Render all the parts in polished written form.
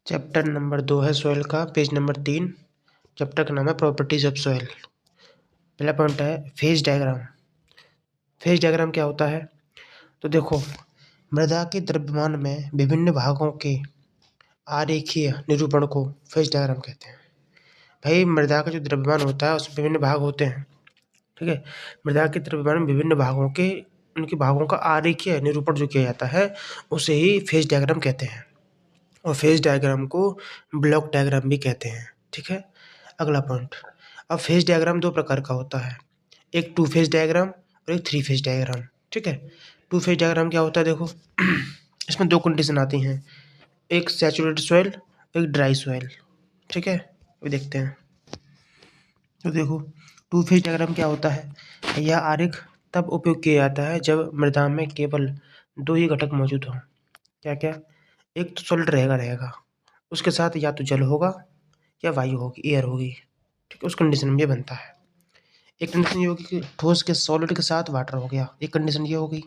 Chapter number 2 है soil का, page number 3। Chapter का नाम है प्रॉपर्टीज ऑफ सॉइल। पहला पॉइंट है फेज डायग्राम। फेज डायग्राम क्या होता है? तो देखो, मृदा के द्रव्यमान में विभिन्न भागों के आरेखीय निरूपण को फेज डायग्राम कहते हैं। भाई, मृदा का जो द्रव्यमान होता है उसमें विभिन्न भाग होते हैं, ठीक है। मृदा के द्रव्यमान में विभिन्न भागों के उनके भागों का आरेखीय निरूपण जो किया जाता है उसे ही फेज डायग्राम कहते हैं। और फेज डायग्राम को ब्लॉक डायग्राम भी कहते हैं, ठीक है। अगला पॉइंट, अब फेज डायग्राम दो प्रकार का होता है, एक टू फेज डायग्राम और एक थ्री फेज डायग्राम, ठीक है। टू फेज डायग्राम क्या होता है? देखो इसमें दो कंडीशन आती हैं, एक सैचुरेटेड सॉइल, एक ड्राई सॉइल, ठीक है। अभी देखते हैं। तो देखो, टू फेज डायग्राम क्या होता है? यह आरेख तब उपयोग किया जाता है जब मृदा में केवल दो ही घटक मौजूद हों। क्या क्या? एक तो सॉलिड रहेगा, उसके साथ या तो जल होगा या वायु होगी, एयर होगी, ठीक है। उस कंडीशन में ये बनता है। एक कंडीशन ये होगी कि ठोस के सॉलिड के साथ वाटर हो गया, एक कंडीशन ये हो गई।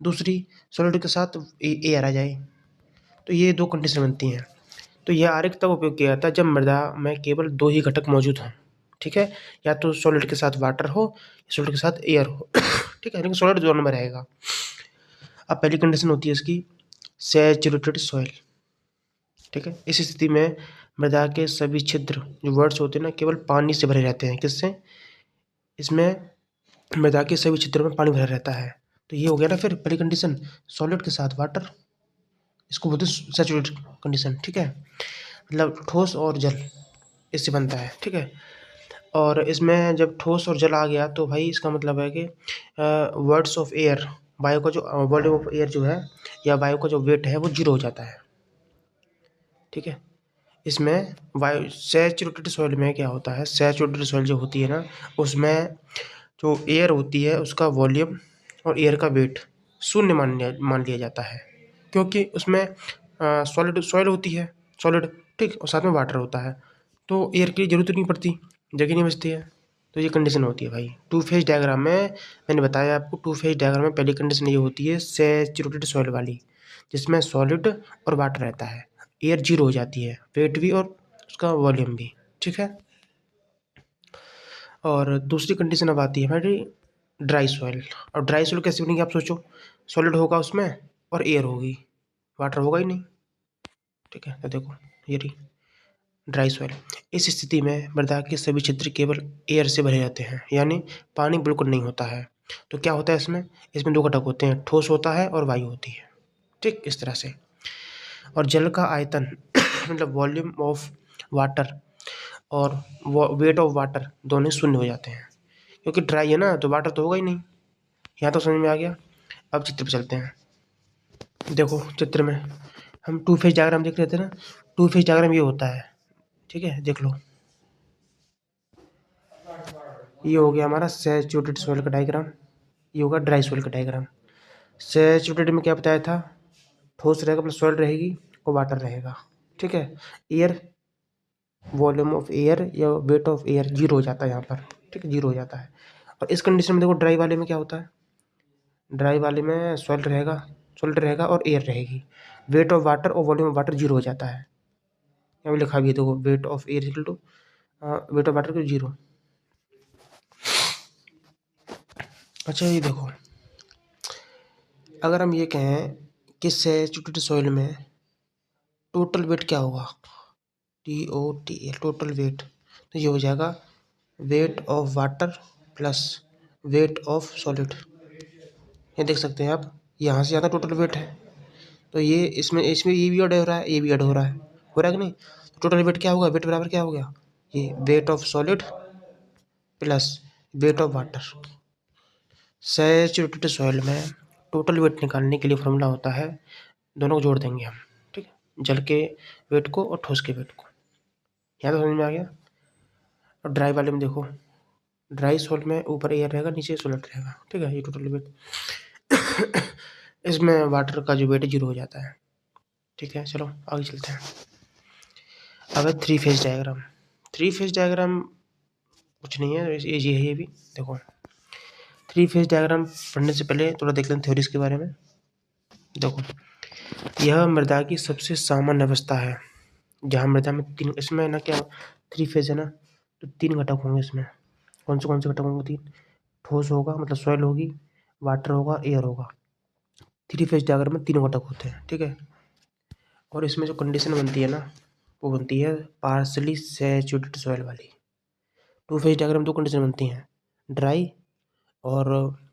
दूसरी, सॉलिड के साथ एयर आ जाए, तो ये दो कंडीशन बनती हैं। तो यह आरेख तब उपयोग किया जाता है जब मृदा में केवल दो ही घटक मौजूद हों, ठीक है। या तो सॉलिड के साथ वाटर हो या सॉलिड के साथ एयर हो ठीक है, लेकिन सॉलिड दोनों में रहेगा। अब पहली कंडीशन होती है इसकी सैचुरेटेड सॉइल, ठीक है। इस स्थिति में मृदा के सभी छिद्र जो वर्ड्स होते हैं ना केवल पानी से भरे रहते हैं। किससे? इसमें मृदा के सभी छिद्रों में पानी भरा रहता है। तो ये हो गया ना फिर पहली कंडीशन, सॉलिड के साथ वाटर, इसको बोलते हैं सैचुरेटेड कंडीशन, ठीक है। मतलब ठोस और जल इससे बनता है, ठीक है। और इसमें जब ठोस और जल आ गया तो भाई इसका मतलब है कि वर्ड्स ऑफ एयर, वायु का जो वॉल्यूम ऑफ एयर जो है या वायु का जो वेट है वो जीरो हो जाता है, ठीक है। इसमें वायु सैचुरेटेड सॉइल में क्या होता है, सैचुरेटेड सॉइल जो होती है ना उसमें जो एयर होती है उसका वॉल्यूम और एयर का वेट शून्य मान लिया जाता है, क्योंकि उसमें सॉलिड सॉइल होती है, सॉलिड, ठीक, और साथ में वाटर होता है, तो एयर की जरूरत नहीं पड़ती, जगह नहीं बचती है। तो ये कंडीशन होती है भाई टू फेज डायग्राम में। मैंने बताया आपको, टू फेज डायग्राम में पहली कंडीशन ये होती है सैचुरेटेड सॉइल वाली, जिसमें सॉलिड और वाटर रहता है, एयर जीरो हो जाती है, वेट भी और उसका वॉल्यूम भी, ठीक है। और दूसरी कंडीशन अब आती है हमारी ड्राई सॉइल। और ड्राई सॉइल कैसे बनेगी आप सोचो, सॉलिड होगा उसमें और एयर होगी, वाटर होगा ही नहीं, ठीक है। तो देखो ये रही ड्राई सॉइल। इस स्थिति में मृदा के सभी छिद्र केवल एयर से भरे रहते हैं, यानी पानी बिल्कुल नहीं होता है। तो क्या होता है इसमें? इसमें दो घटक होते हैं, ठोस होता है और वायु होती है, ठीक, इस तरह से। और जल का आयतन मतलब वॉल्यूम ऑफ वाटर और वेट ऑफ वाटर दोनों शून्य हो जाते हैं, क्योंकि ड्राई है ना तो वाटर तो होगा ही नहीं। यहाँ तो समझ में आ गया। अब चित्र पे चलते हैं। देखो चित्र में हम टू फेज डायग्राम देख रहे थे ना, टू फेज डायग्राम ये होता है, ठीक है। देख लो, ये हो गया हमारा सैचुरेटेड सॉइल का डायग्राम, ये होगा ड्राई सॉइल का डायग्राम। सैचुरेटेड में क्या बताया था, ठोस रहेगा मतलब सॉइल रहेगी और वाटर रहेगा, ठीक है। एयर, वॉल्यूम ऑफ एयर या वेट ऑफ एयर जीरो हो जाता है यहाँ पर, ठीक है, जीरो हो जाता है। और इस कंडीशन में देखो ड्राई वाले में क्या होता है, ड्राई वाले में सॉल्ट रहेगा और एयर रहेगी, वेट ऑफ वाटर और वॉल्यूम ऑफ वाटर जीरो हो जाता है। यहाँ पे लिखा भी है देखो, weight of air equal to weight of water को जीरो। अच्छा ये देखो, अगर हम ये कहें कि सैचुरेटेड सॉइल में टोटल वेट क्या होगा, TOTL, टोटल वेट, तो ये हो जाएगा weight of water plus weight of solid. ये देख सकते हैं आप, यहाँ से ज़्यादा टोटल वेट है, तो ये इसमें इसमें ये भी ऐड हो रहा है, ये भी ऐड हो रहा है कि नहीं। तो टोटल वेट क्या होगा, वेट बराबर क्या हो गया, ये wait of solid plus weight of water. Saturated soil में टोटल वेट निकालने के लिए फॉर्मूला होता है, दोनों को जोड़ देंगे हम, ठीक है, जल के वेट को और ठोस के वेट को। यहाँ तो समझ में आ गया। और ड्राई वाले में देखो, ड्राई सॉइल में ऊपर एयर रहेगा नीचे सॉलिड रहेगा, ठीक है, ये टोटल वेट इसमें वाटर का जो वेट जीरो हो जाता है, ठीक है। चलो आगे चलते हैं। अब है three phase diagram. Three phase diagram कुछ नहीं है, ये है ये भी। देखो थ्री फेज डायग्राम पढ़ने से पहले थोड़ा देख लें थ्योरीज के बारे में। देखो, यह मृदा की सबसे सामान्य अवस्था है, जहाँ मृदा में तीन, इसमें ना क्या 3 फेज है ना, तो 3 घटक होंगे इसमें। कौन से घटक होंगे? 3। ठोस होगा मतलब सॉइल होगी, वाटर होगा, एयर होगा। 3 फेज डायग्राम में 3 घटक होते हैं, ठीक है। और इसमें जो कंडीशन बनती है ना, वो बनती है पार्सली सैचुरेटेड सॉइल वाली। 2 फेज डायग्राम 2 कंडीशन बनती हैं, ड्राई और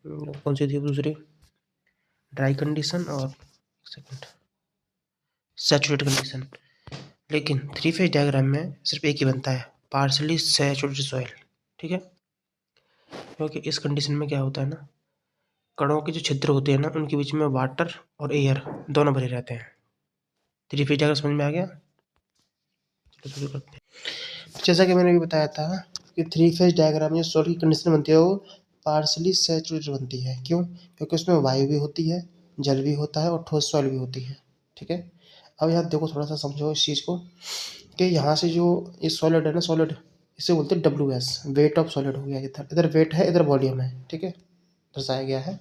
कौन सी थी दूसरी, ड्राई कंडीशन और सेकंड सैचुरेटेड कंडीशन। लेकिन 3 फेज डायग्राम में सिर्फ एक ही बनता है, पार्सली सैचुरेटेड सॉइल, ठीक है। क्योंकि इस कंडीशन में क्या होता है ना, कणों के जो छिद्र होते हैं ना, उनके बीच में वाटर और एयर दोनों भरे रहते हैं। 3 फेज डायग्राम समझ में आ गया? चलो शुरू करते हैं। जैसा कि मैंने भी बताया था कि 3 फेज डायग्राम में सॉइल की कंडीशन बनती है वो पार्सली सैचुरेटेड बनती है। क्यों? क्योंकि उसमें वायु भी होती है, जल भी होता है और ठोस सॉइल भी होती है, ठीक है। अब यहाँ देखो, थोड़ा सा समझो इस चीज़ को कि यहाँ से जो ये सॉलिड है ना, सॉलिड इसे बोलते हैं WS, वेट ऑफ सॉलिड हो गया। इधर इधर वेट है, इधर वॉल्यूम है, ठीक है, दर्शाया गया है।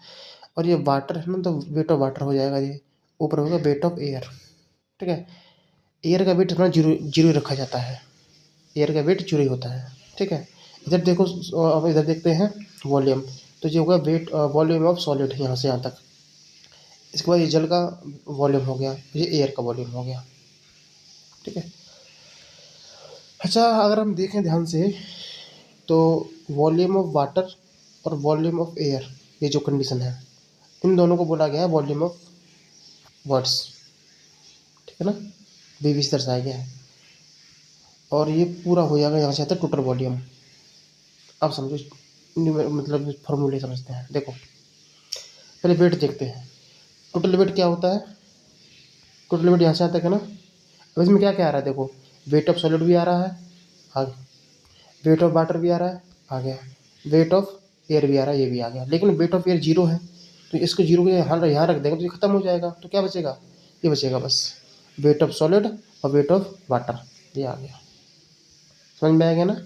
और ये वाटर है ना, तो वेट ऑफ वाटर हो जाएगा, ये ऊपर होगा वेट ऑफ एयर, ठीक है। एयर का वेट अपना जीरो जीरो रखा जाता है, एयर का वेट जीरो ही होता है, ठीक है। इधर देखो, अब इधर देखते हैं वॉल्यूम, तो ये होगा वेट वॉल्यूम ऑफ सॉलिड यहाँ से यहाँ तक। इसके बाद ये जल का वॉल्यूम हो गया, ये एयर का वॉल्यूम हो गया, ठीक है। अच्छा, अगर हम देखें ध्यान से तो वॉल्यूम ऑफ वाटर और वॉल्यूम ऑफ एयर, ये जो कंडीशन है, इन दोनों को बोला गया है वॉल्यूम ऑफ वर्ड्स, ठीक है ना, बीवी से दर्शाया गया है। और ये पूरा हो जाएगा यहाँ से आता है टोटल वॉल्यूम। अब समझो, मतलब फॉर्मूले समझते हैं। देखो पहले वेट देखते हैं, टोटल वेट क्या होता है, टोटल वेट यहाँ से आता है ना। अब इसमें क्या क्या आ रहा है, देखो वेट ऑफ सॉलिड भी आ रहा है, आगे वेट ऑफ वाटर भी आ रहा है, आ गया, वेट ऑफ एयर भी आ रहा है, ये भी आ गया। लेकिन वेट ऑफ एयर जीरो है, तो इसको जीरो को यहाँ रख देंगे तो ये खत्म हो जाएगा, तो क्या बचेगा, ये बचेगा बस वेट ऑफ सॉलिड और वेट ऑफ वाटर, ये आ गया। समझ में आ गया ना।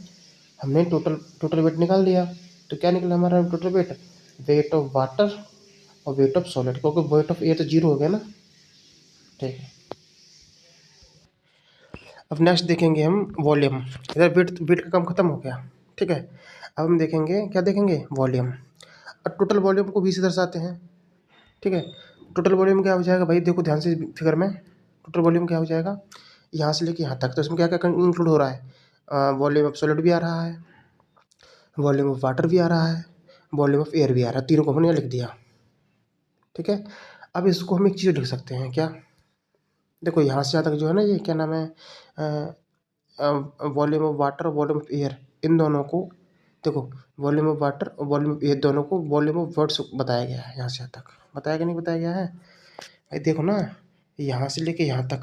हमने टोटल टोटल वेट निकाल दिया, तो क्या निकला हमारा total weight, wait of water और वेट ऑफ सॉलिड, क्योंकि वेट ऑफ एयर तो जीरो हो गया ना, ठीक है। अब नेक्स्ट देखेंगे हम वॉल्यूम। इधर वेट वेट का काम खत्म हो गया, ठीक है। अब हम देखेंगे, क्या देखेंगे, वॉल्यूम। अब टोटल वॉल्यूम को भी से दर्शाते हैं, ठीक है। टोटल वॉल्यूम क्या हो जाएगा भाई, देखो ध्यान से फिगर में, टोटल वॉल्यूम क्या हो जाएगा, यहाँ से लेके यहाँ तक, तो इसमें क्या क्या इंक्लूड हो रहा है, वॉल्यूम ऑफ सॉलिड भी आ रहा है, वॉल्यूम ऑफ वाटर भी आ रहा है, वॉल्यूम ऑफ एयर भी आ रहा है, तीनों को हमने यहाँ लिख दिया, ठीक है। अब इसको हम एक चीज़ लिख सकते हैं, क्या, देखो यहाँ से यहाँ तक जो है ना, ये क्या नाम है, वॉल्यूम ऑफ वाटर और वॉल्यूम ऑफ एयर, इन दोनों को देखो, वॉल्यूम ऑफ वाटर और वॉल्यूम ऑफ एयर दोनों को वॉल्यूम ऑफ वर्ड्स बताया गया है। यहाँ से यहाँ तक बताया कि नहीं बताया गया है भाई, देखो ना, यहाँ से लेके यहाँ तक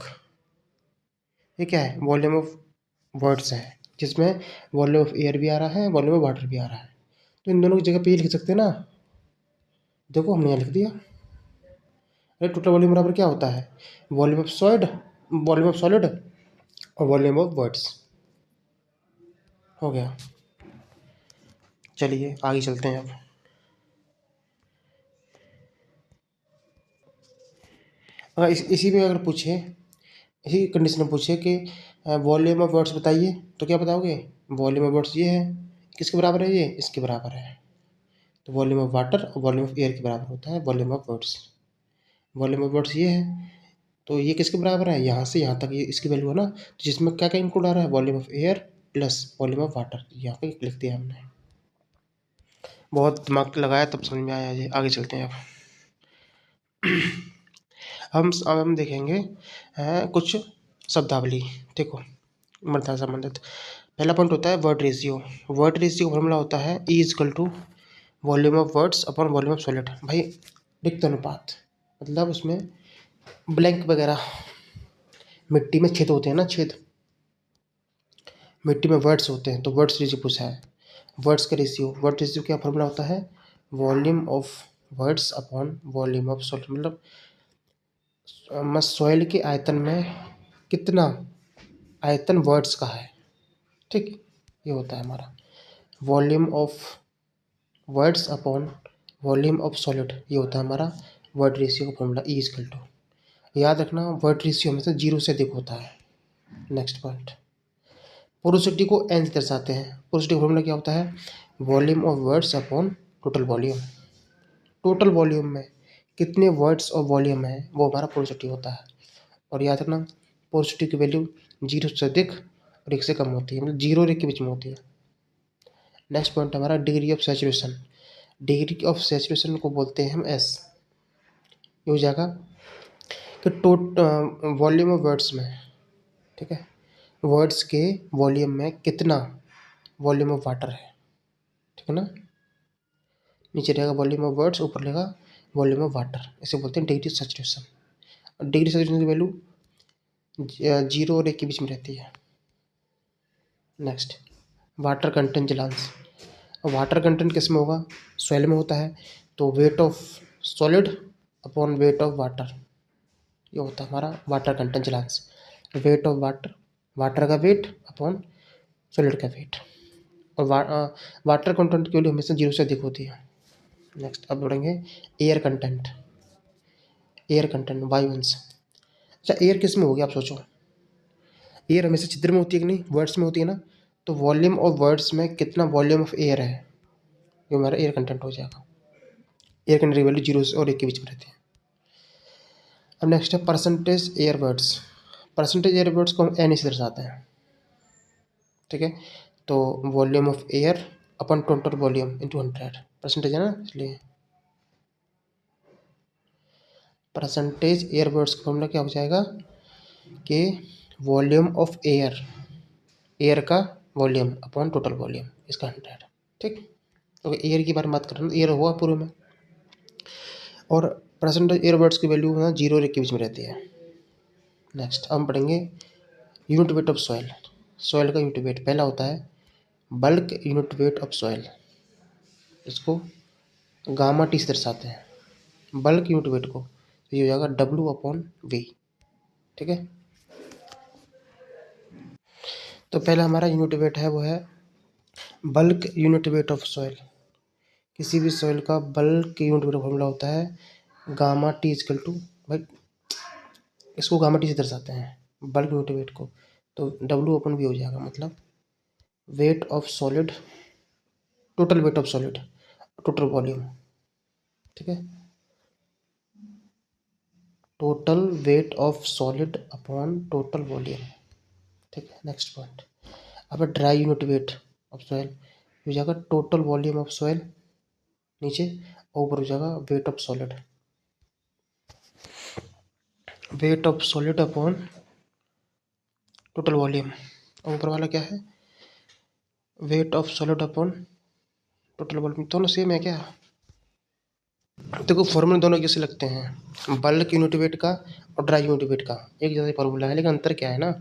ये क्या है, वॉल्यूम ऑफ वर्ड्स है, जिसमें वॉल्यूम ऑफ एयर भी आ रहा है, वॉल्यूम ऑफ वाटर भी आ रहा है। तो इन दोनों की जगह पे ये लिख सकते हैं ना, देखो हमने यहाँ लिख दिया। अरे टोटल वॉल्यूम बराबर क्या होता है, volume of solid, volume of solid और वॉल्यूम ऑफ वर्ड्स, हो गया। चलिए आगे चलते हैं। अब अगर इसी में अगर पूछे, इसी कंडीशन में पूछे कि वॉल्यूम ऑफ वर्ड्स बताइए, तो क्या बताओगे, वॉल्यूम ऑफ वर्ड्स ये है, किसके बराबर है, ये इसके बराबर है। तो वॉल्यूम ऑफ वाटर और वॉल्यूम ऑफ एयर के बराबर होता है volume of words. Volume of words ये है, तो ये किसके बराबर है, यहाँ से यहाँ तक ये इसकी वैल्यू है ना, तो जिसमें क्या क्या इंक्लूड आ रहा है, volume of air plus volume of water, यहाँ पे लिख दिया हमने। बहुत दिमाग लगाया तब समझ में आया ये। आगे चलते हैं। अब हम देखेंगे कुछ शब्दावली। देखो मृदा संबंधित पहला पॉइंट होता है वर्ड रेशियो। वर्ड रेशियो का फॉर्मूला होता है E equal to volume of voids upon volume of solid. भाई रिक्त अनुपात, मतलब उसमें ब्लैंक वगैरह, मिट्टी में छेद होते हैं ना, छेद मिट्टी में वर्ड्स होते हैं, तो वर्ड्स रेशियो पूछा है। वर्ड्स का रेशियो, वर्ड रेशियो क्या फॉर्मूला होता है, volume of voids upon volume of solid, मतलब सॉइल के आयतन में कितना आयतन वर्ड्स का है, ठीक, ये होता है हमारा volume of voids upon volume of solid, ये होता है हमारा वर्ड रेशियो का फॉर्मूला E इजकल टू। याद रखना वर्ड रेशियो हमेशा जीरो से अधिक होता है, नेक्स्ट पॉइंट, पोरोसिटी को एन से दर्शाते हैं। पोरोसिटी का फॉर्मूला क्या होता है? Volume of voids upon total volume. Total volume में कितने वर्ड्स और वॉल्यूम है वो हमारा पोरोसिटी होता है। और याद रखना, पोरोसिटी की वैल्यू 0 से अधिक और 1 से कम होती है, मतलब 0 और 1 के बीच में होती है। नेक्स्ट पॉइंट हमारा degree of saturation. Degree of saturation को बोलते हैं हम एस। ये हो जाएगा कि वॉल्यूम ऑफ वर्ड्स में, ठीक है, वर्ड्स के वॉल्यूम में कितना वॉल्यूम ऑफ वाटर है, ठीक है ना। नीचे रहेगा वॉल्यूम ऑफ वर्ड्स, ऊपर रहेगा वॉल्यूम ऑफ वाटर। इसे बोलते हैं डिग्री सैचुरेशन। और डिग्री सैचुरेशन की वैल्यू 0 और 1 के बीच में रहती है। नेक्स्ट, वाटर कंटेंट जलांश। वाटर कंटेंट किस में होगा? सॉइल में होता है। तो weight of solid upon weight of water, ये होता है हमारा वाटर कंटेंट जलांश। वेट ऑफ वाटर, वाटर का वेट अपॉन सॉलिड का वेट। और वाटर कंटेंट की वैल्यू हमेशा 0 से अधिक होती है। नेक्स्ट अब बढ़ेंगे एयर कंटेंट। एयर कंटेंट, वायु अंश। अच्छा, एयर किस में होगी आप सोचो? एयर हमेशा छिद्र में होती है कि नहीं, वर्ड्स में होती है ना। तो वॉल्यूम ऑफ वर्ड्स में कितना वॉल्यूम ऑफ एयर है, ये हमारा एयर कंटेंट हो जाएगा। एयर कंटेंट की वैल्यू 0 और 1 के बीच में रहती है। अब नेक्स्ट है percentage air words. Percentage air words को हम एन से दर्शाते हैं, ठीक है। तो volume of air upon total volume into 100, percentage है ना, इसलिए परसेंटेज एयर वर्ड्स का फॉर्मूला क्या हो जाएगा कि वॉल्यूम ऑफ एयर, एयर का वॉल्यूम अपॉन टोटल वॉल्यूम, इसका 100, ठीक। तो एयर की बारे में बात कर रहे हैं, एयर हुआ पूरे में। और परसेंटेज एयर वर्ड्स की वैल्यू 0 और 1 के बीच में रहती है। नेक्स्ट अब हम पढ़ेंगे unit weight of soil. Soil का यूनिट वेट पहला होता है bulk unit weight of soil. इसको गामा टी से दर्शाते हैं बल्क यूनिट वेट को। तो ये हो जाएगा W/V, ठीक है। तो पहला हमारा यूनिट वेट है वो है bulk unit weight of soil. किसी भी सॉइल का बल्क यूनिट वेट फॉर्मूला होता है गामा टी इजकल टू, भाई इसको गामा टी से दर्शाते हैं बल्क यूनिट वेट को। तो W/V हो जाएगा, मतलब wait of solid, total weight of solid, total volume, ठीक है। Total weight of solid upon total volume, ठीक है। नेक्स्ट पॉइंट, अब dry unit weight of soil हो जाएगा टोटल वॉल्यूम ऑफ सॉइल नीचे, और ऊपर हो जाएगा weight of solid, wait of solid upon total volume. और ऊपर वाला क्या है? Wait of solid upon total volume. दोनों सेम है क्या? देखो फॉर्मूला दोनों कैसे लगते हैं, बल्क यूनिट वेट का और ड्राई यूनिट वेट का एक जैसा फॉर्मूला है, लेकिन अंतर क्या है ना,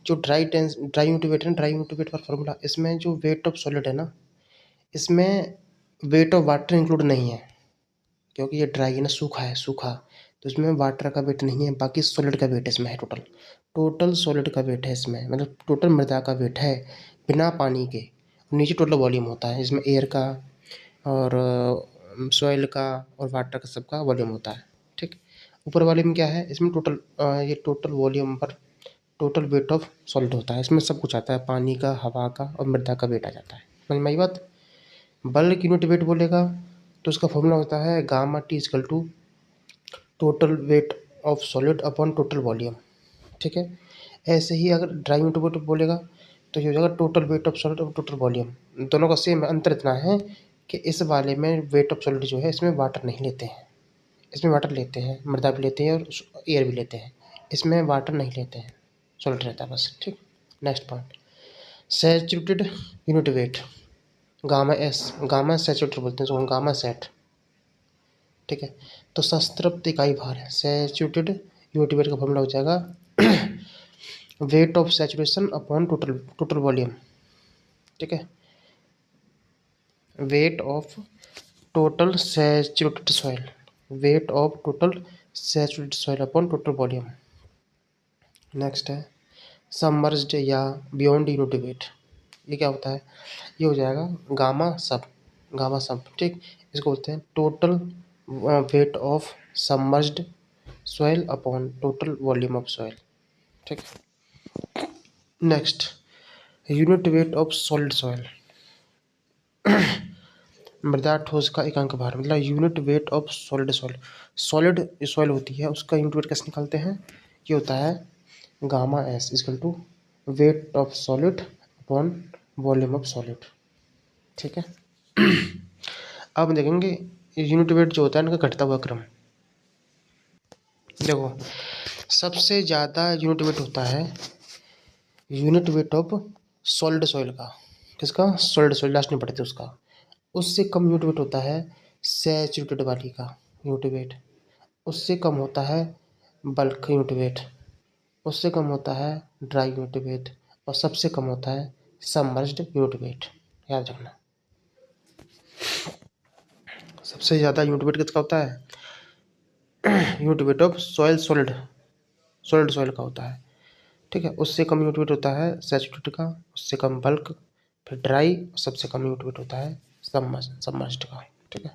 जो ड्राई यूनिट वेट है ना, ड्राई यूनिट वेट का फॉर्मूला, इसमें जो वेट ऑफ सॉलिड है ना, इसमें वेट ऑफ वाटर इंक्लूड नहीं है, क्योंकि ये ड्राई है ना, सूखा है, सूखा। तो इसमें वाटर का वेट नहीं है, बाकी सॉलिड का वेट इसमें है। टोटल टोटल सॉलिड का वेट है इसमें, मतलब टोटल मृदा का वेट है बिना पानी के। नीचे टोटल वॉल्यूम होता है, इसमें एयर का और सॉइल का और वाटर का सबका वॉल्यूम होता है, ठीक। ऊपर वाले में क्या है, इसमें टोटल ये टोटल वॉल्यूम पर टोटल वेट ऑफ सॉलिड होता है, इसमें सब कुछ आता है, पानी का, हवा का और मृदा का वेट आ जाता है। समझ में आई बात? बल्क यूनिट वेट बोलेगा तो उसका फॉर्मूला होता है gamma T equal to total weight of solid upon total volume, ठीक है। ऐसे ही अगर ड्राई यूनिट वेट बोलेगा तो ये हो जाएगा टोटल वेट ऑफ सॉलिड और टोटल वॉल्यूम। दोनों का सेम अंतर इतना है कि इस वाले में वेट ऑफ सॉलिड जो है इसमें वाटर नहीं लेते हैं, इसमें वाटर लेते हैं, मृदा भी लेते हैं और एयर भी लेते हैं, इसमें वाटर नहीं लेते हैं, सॉलिड रहता है बस, ठीक। Next point, saturated unit weight, gamma S, gamma saturated बोलते हैं इसको, गामा सेट, ठीक है। तो संतृप्त इकाई भार है, सैचुरेटेड यूनिट वेट का फॉर्मूला हो जाएगा weight of saturation upon total total volume, ठीक है। Weight of total saturated soil, weight of total saturated soil upon total volume. Next है सबमर्ज्ड या बियॉन्ड यूनिट वेट, ये क्या होता है? ये हो जाएगा गामा सब, गामा सब, ठीक। इसको बोलते हैं total weight of submerged soil upon total volume of soil, ठीक। Next, unit weight of solid soil. मृदा ठोस का एकांक भार, मतलब unit weight of solid soil. Solid soil होती है उसका यूनिट वेट कैसे निकालते हैं? ये होता है gamma S equal to weight of solid upon volume of solid. ठीक है। अब हम देखेंगे यूनिट वेट जो होता है इनका घटता हुआ क्रम। देखो, सबसे ज़्यादा यूनिट वेट होता है unit weight of solid soil का। किसका? सॉलिड सॉइल, लास्ट में पढ़ते उसका। उससे कम यूनिट वेट होता है सैचुरेटेड वाली का यूनिट वेट। उससे कम होता है बल्क यूनिट वेट। उससे कम होता है ड्राई यूनिट वेट। और सबसे कम होता है सबमर्ज्ड यूनिट वेट। याद रखना, सबसे ज़्यादा यूनिट वेट किसका होता है? Unit weight of soil solid soil का होता है। ठीक है। उससे कम यूनिट वेट होता है सैचुरेटेड का, उससे कम बल्क, फिर ड्राई, सबसे कम यूनिट वेट होता है सबमर्ज्ड का। ठीक है।